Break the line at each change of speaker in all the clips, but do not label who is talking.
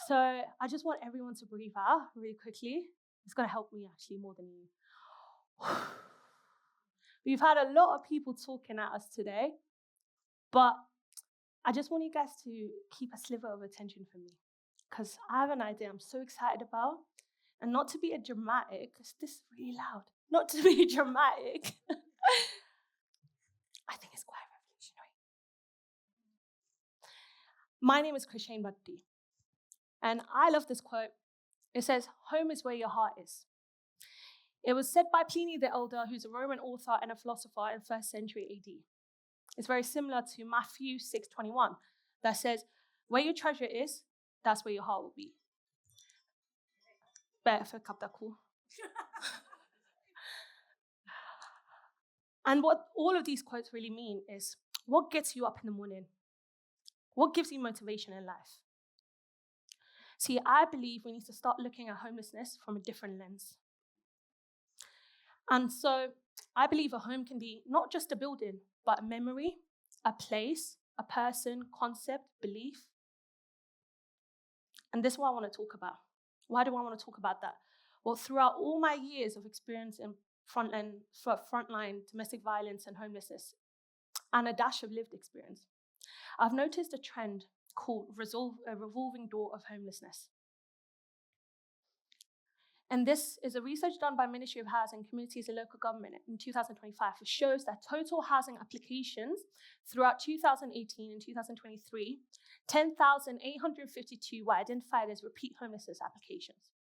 So I just want everyone to breathe out really quickly. It's going to help me actually more than you. We've had a lot of people talking at us today, but I just want you guys to keep a sliver of attention for me, because I have an idea I'm so excited about. And not to be a dramatic, because this is really loud, not to be dramatic, I think it's quite revolutionary. My name is Bhatti, and I love this quote. It says, "Home is where your heart is." It was said by Pliny the Elder, who's a Roman author and a philosopher in 1st century AD. It's very similar to Matthew 6:21, that says, "Where your treasure is, that's where your heart will be." Better for cool. And what all of these quotes really mean is, what gets you up in the morning? What gives you motivation in life? See, I believe we need to start looking at homelessness from a different lens. And so I believe a home can be not just a building, but a memory, a place, a person, concept, belief. And this is what I want to talk about. Why do I want to talk about that? Well, throughout all my years of experience in frontline domestic violence and homelessness, and a dash of lived experience, I've noticed a trend called a revolving door of homelessness. And this is a research done by Ministry of Housing, Communities and Local Government in 2025, which shows that total housing applications throughout 2018 and 2023, 10,852 were identified as repeat homelessness applications.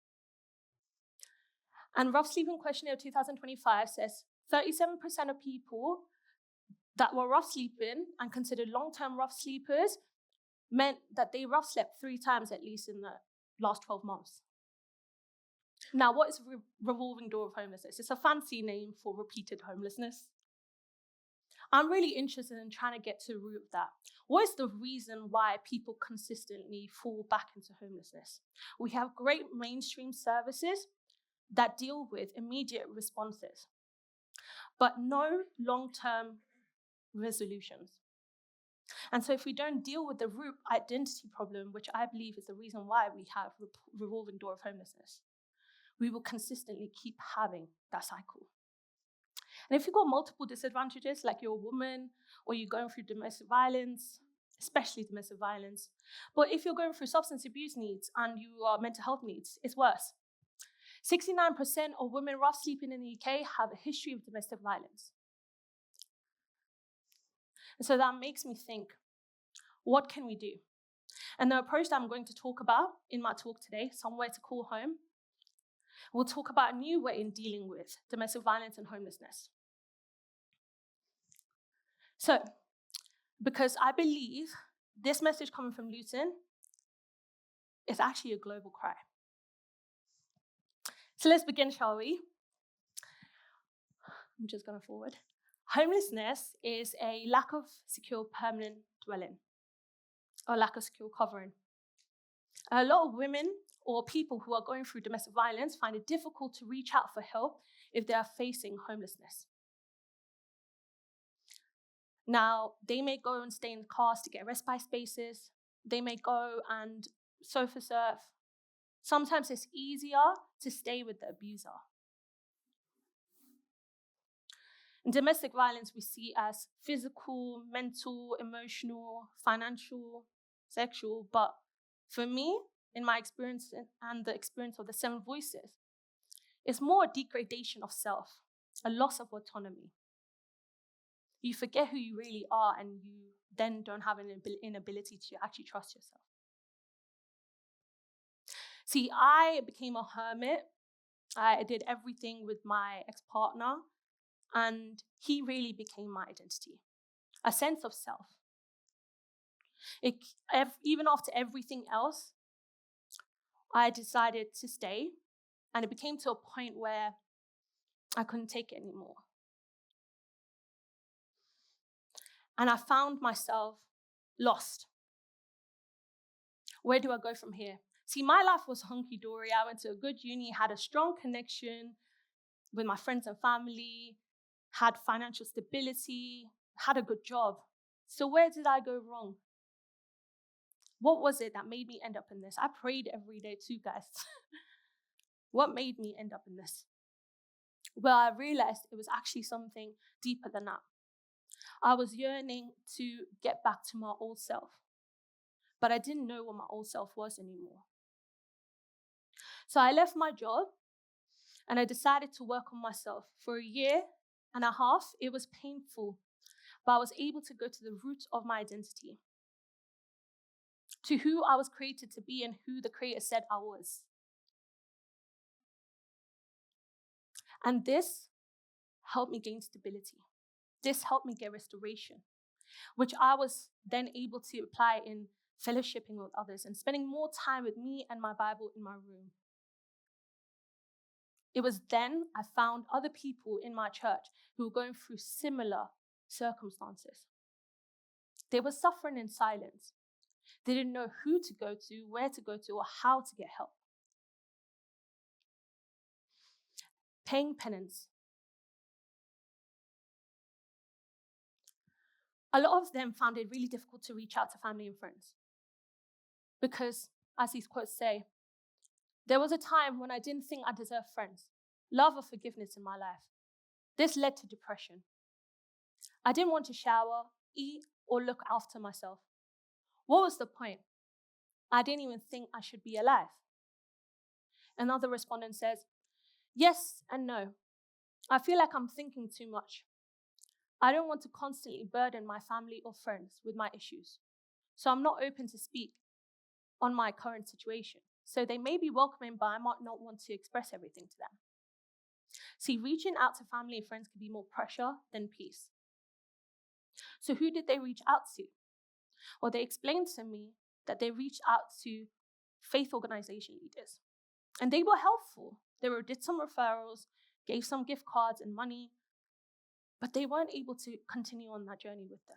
And Rough Sleeping Questionnaire 2025 says 37% of people that were rough sleeping and considered long-term rough sleepers meant that they rough slept 3 times at least in the last 12 months. Now, what is revolving door of homelessness? It's a fancy name for repeated homelessness. I'm really interested in trying to get to the root of that. What is the reason why people consistently fall back into homelessness? We have great mainstream services that deal with immediate responses, but no long-term resolutions. And so if we don't deal with the root identity problem, which I believe is the reason why we have revolving door of homelessness, we will consistently keep having that cycle. And if you've got multiple disadvantages, like you're a woman or you're going through domestic violence, especially domestic violence, but if you're going through substance abuse needs and you are mental health needs, it's worse. 69% of women rough sleeping in the UK have a history of domestic violence. And so that makes me think, what can we do? And the approach that I'm going to talk about in my talk today, Somewhere to Call Home, we'll talk about a new way in dealing with domestic violence and homelessness. So, because I believe this message coming from Luton is actually a global cry. So let's begin, shall we? I'm just going forward. Homelessness is a lack of secure permanent dwelling, or lack of secure covering. A lot of women or people who are going through domestic violence find it difficult to reach out for help if they are facing homelessness. Now, they may go and stay in cars to get respite spaces. They may go and sofa surf. Sometimes it's easier to stay with the abuser. In domestic violence, we see as physical, mental, emotional, financial, sexual, but for me, in my experience and the experience of the 7 voices, it's more a degradation of self, a loss of autonomy. You forget who you really are, and you then don't have an inability to actually trust yourself. See, I became a hermit. I did everything with my ex-partner, and he really became my identity, a sense of self. Even after everything else, I decided to stay, and it became to a point where I couldn't take it anymore. And I found myself lost. Where do I go from here? See, my life was hunky-dory. I went to a good uni, had a strong connection with my friends and family, had financial stability, had a good job. So where did I go wrong? What was it that made me end up in this? I prayed every day too, guys. What made me end up in this? Well, I realized it was actually something deeper than that. I was yearning to get back to my old self, but I didn't know what my old self was anymore. So I left my job and I decided to work on myself. For a year and a half, it was painful, but I was able to go to the root of my identity, to who I was created to be and who the Creator said I was. And this helped me gain stability. This helped me get restoration, which I was then able to apply in fellowshipping with others and spending more time with me and my Bible in my room. It was then I found other people in my church who were going through similar circumstances. They were suffering in silence. They didn't know who to go to, where to go to, or how to get help. Paying penance. A lot of them found it really difficult to reach out to family and friends because, as these quotes say, there was a time when I didn't think I deserved friends, love, or forgiveness in my life. This led to depression. I didn't want to shower, eat, or look after myself. What was the point? I didn't even think I should be alive. Another respondent says, yes and no. I feel like I'm thinking too much. I don't want to constantly burden my family or friends with my issues, so I'm not open to speak on my current situation. So they may be welcoming, but I might not want to express everything to them. See, reaching out to family and friends can be more pressure than peace. So who did they reach out to? Well, they explained to me that they reached out to faith organization leaders, and they were helpful. They did some referrals, gave some gift cards and money, but they weren't able to continue on that journey with them.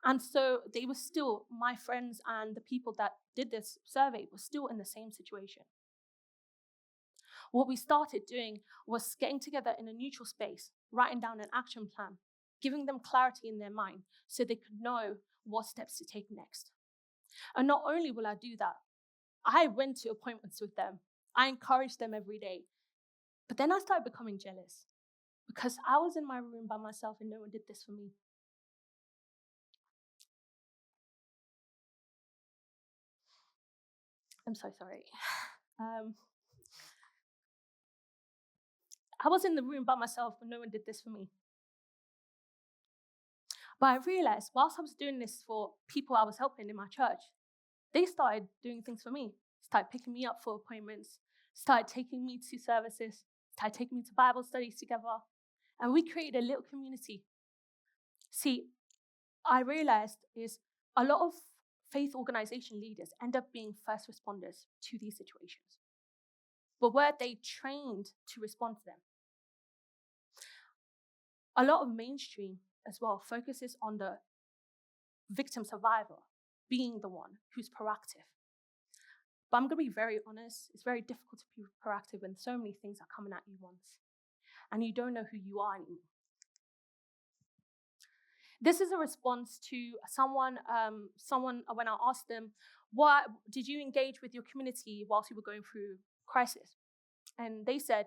And so they were still, my friends and the people that did this survey were still in the same situation. What we started doing was getting together in a neutral space, writing down an action plan, giving them clarity in their mind so they could know what steps to take next. And not only will I do that, I went to appointments with them. I encouraged them every day. But then I started becoming jealous because I was in my room by myself and no one did this for me. I'm so sorry. I was in the room by myself and no one did this for me. But I realized whilst I was doing this for people I was helping in my church, they started doing things for me, started picking me up for appointments, started taking me to services, started taking me to Bible studies together, and we created a little community. See, I realized is a lot of faith organization leaders end up being first responders to these situations. But were they trained to respond to them? A lot of mainstream as well focuses on the victim survivor being the one who's proactive. But I'm going to be very honest, it's very difficult to be proactive when so many things are coming at you once and you don't know who you are anymore. This is a response to someone when I asked them, what did you engage with your community whilst you were going through crisis? And they said,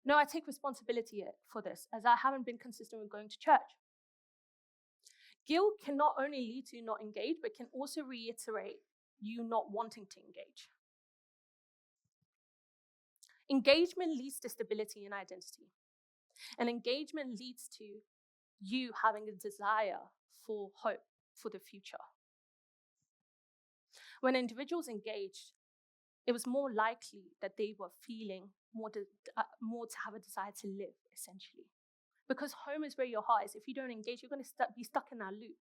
no, I take responsibility for this as I haven't been consistent with going to church. Guilt can not only lead to you not engage, but can also reiterate you not wanting to engage. Engagement leads to stability and identity. And engagement leads to you having a desire for hope for the future. When individuals engaged, it was more likely that they were feeling more to have a desire to live, essentially. Because home is where your heart is. If you don't engage, you're going to be stuck in that loop.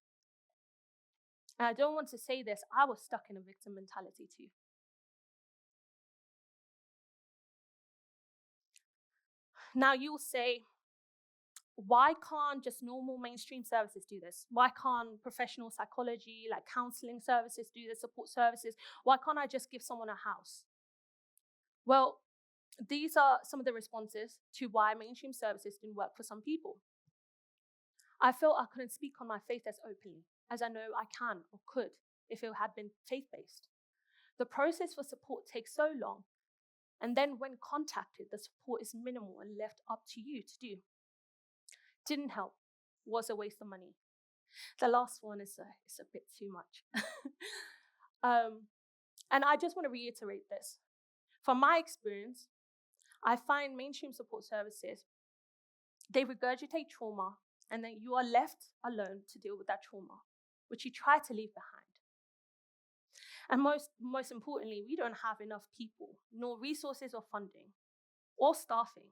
And I don't want to say this, I was stuck in a victim mentality too. Now you'll say, why can't just normal mainstream services do this? Why can't professional psychology, like counseling services do this, support services? Why can't I just give someone a house? Well, these are some of the responses to why mainstream services didn't work for some people. I felt I couldn't speak on my faith as openly as I know I can or could if it had been faith-based. The process for support takes so long, and then when contacted, the support is minimal and left up to you to do. Didn't help, was a waste of money. The last one is a bit too much. And I just want to reiterate this. From my experience, I find mainstream support services, they regurgitate trauma, and then you are left alone to deal with that trauma, which you try to leave behind. And most importantly, we don't have enough people, nor resources or funding, or staffing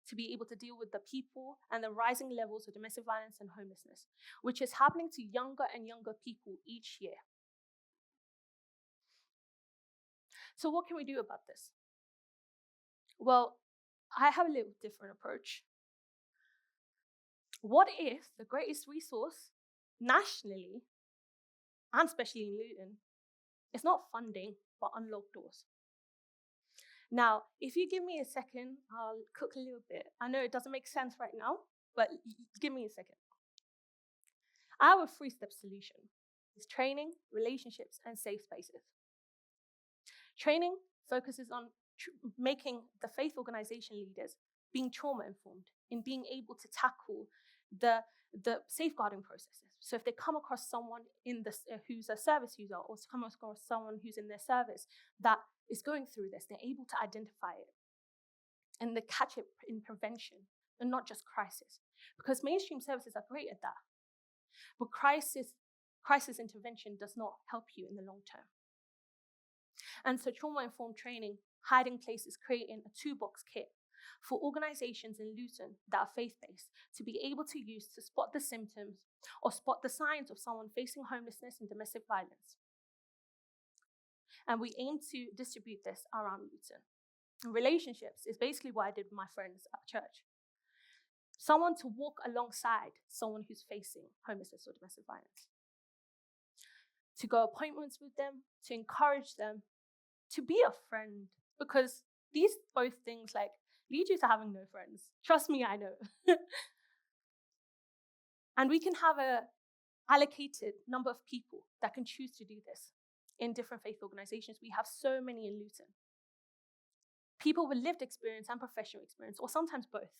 to be able to deal with the people and the rising levels of domestic violence and homelessness, which is happening to younger and younger people each year. So what can we do about this? Well, I have a little different approach. What if the greatest resource nationally, and especially in Luton, is not funding, but unlocked doors? Now, if you give me a second, I'll cook a little bit. I know it doesn't make sense right now, but give me a second. Our 3-step solution is training, relationships, and safe spaces. Training focuses on making the faith organization leaders being trauma-informed, in being able to tackle the safeguarding processes. So if they come across someone who's a service user, or come across someone who's in their service that is going through this, they're able to identify it and they catch it in prevention and not just crisis. Because mainstream services are great at that. But crisis intervention does not help you in the long term. And so trauma-informed training, Hiding Plac3 is creating a 2-box kit for organizations in Luton that are faith-based to be able to use to spot the symptoms or spot the signs of someone facing homelessness and domestic violence. And we aim to distribute this around Luton. Relationships is basically what I did with my friends at church. Someone to walk alongside someone who's facing homelessness or domestic violence. To go appointments with them, to encourage them, to be a friend. Because these both things lead you to having no friends. Trust me, I know. And we can have a allocated number of people that can choose to do this in different faith organizations. We have so many in Luton. People with lived experience and professional experience, or sometimes both.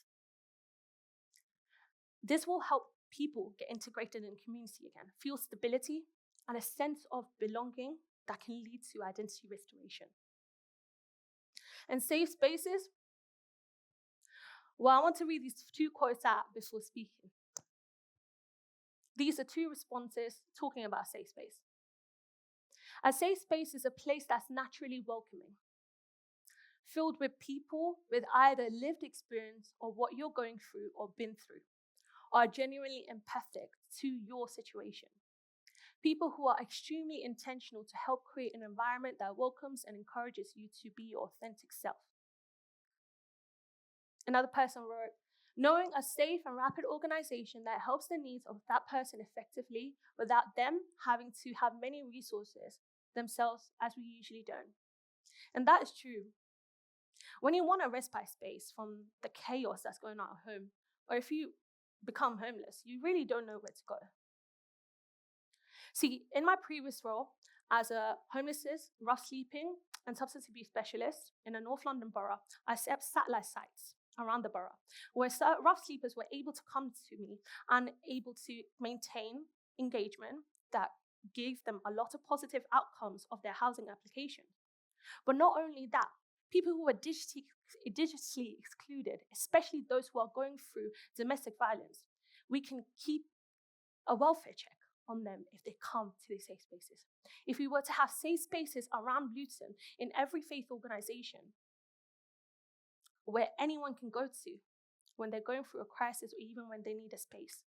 This will help people get integrated in community again, feel stability and a sense of belonging that can lead to identity restoration. And safe spaces, well, I want to read these 2 quotes out before speaking. These are 2 responses talking about a safe space. A safe space is a place that's naturally welcoming, filled with people with either lived experience or what you're going through or been through, are genuinely empathic to your situation. People who are extremely intentional to help create an environment that welcomes and encourages you to be your authentic self. Another person wrote, knowing a safe and rapid organization that helps the needs of that person effectively without them having to have many resources themselves, as we usually don't. And that is true. When you want a respite space from the chaos that's going on at home, or if you become homeless, you really don't know where to go. See, in my previous role as a homelessness, rough sleeping, and substance abuse specialist in a North London borough, I set up satellite sites around the borough where rough sleepers were able to come to me and able to maintain engagement that gave them a lot of positive outcomes of their housing application. But not only that, people who were digitally excluded, especially those who are going through domestic violence, we can keep a welfare check on them if they come to these safe spaces. If we were to have safe spaces around Luton in every faith organization where anyone can go to when they're going through a crisis or even when they need a space,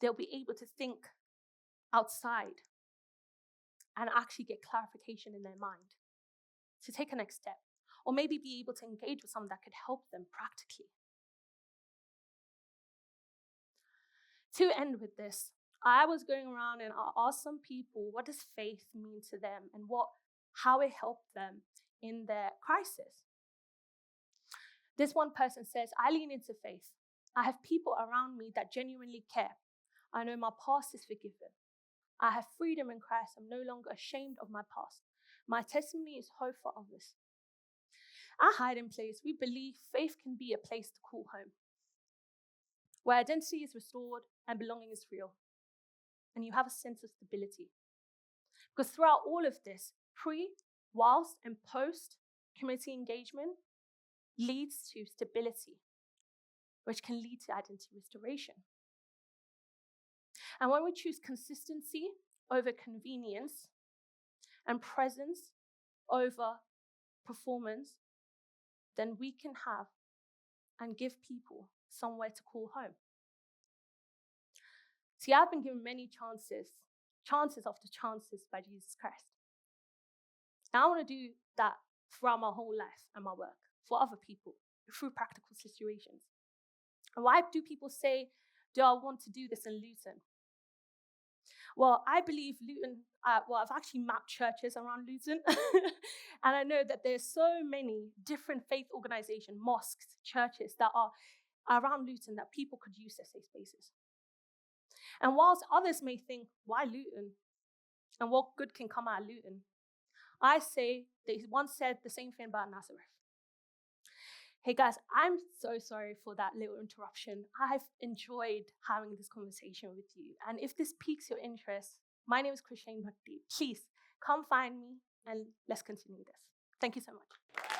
they'll be able to think outside and actually get clarification in their mind to take a next step, or maybe be able to engage with someone that could help them practically. To end with this, I was going around and I asked some people, what does faith mean to them and how it helped them in their crisis? This one person says, I lean into faith. I have people around me that genuinely care. I know my past is forgiven. I have freedom in Christ. I'm no longer ashamed of my past. My testimony is hope for others. At Hiding Place, we believe faith can be a place to call home, where identity is restored and belonging is real, and you have a sense of stability. Because throughout all of this, pre, whilst, and post community engagement leads to stability, which can lead to identity restoration. And when we choose consistency over convenience and presence over performance, then we can have and give people somewhere to call home. See, I've been given many chances after chances by Jesus Christ. And I want to do that throughout my whole life and my work, for other people, through practical situations. And why do people say, do I want to do this in Luton? Well, I believe Luton, I've actually mapped churches around Luton. And I know that there's so many different faith organizations, mosques, churches that are around Luton that people could use as safe spaces. And whilst others may think, why Luton? And what good can come out of Luton? I say, they once said the same thing about Nazareth. Hey guys, I'm so sorry for that little interruption. I've enjoyed having this conversation with you. And if this piques your interest, my name is Bhatti. Please come find me and let's continue this. Thank you so much.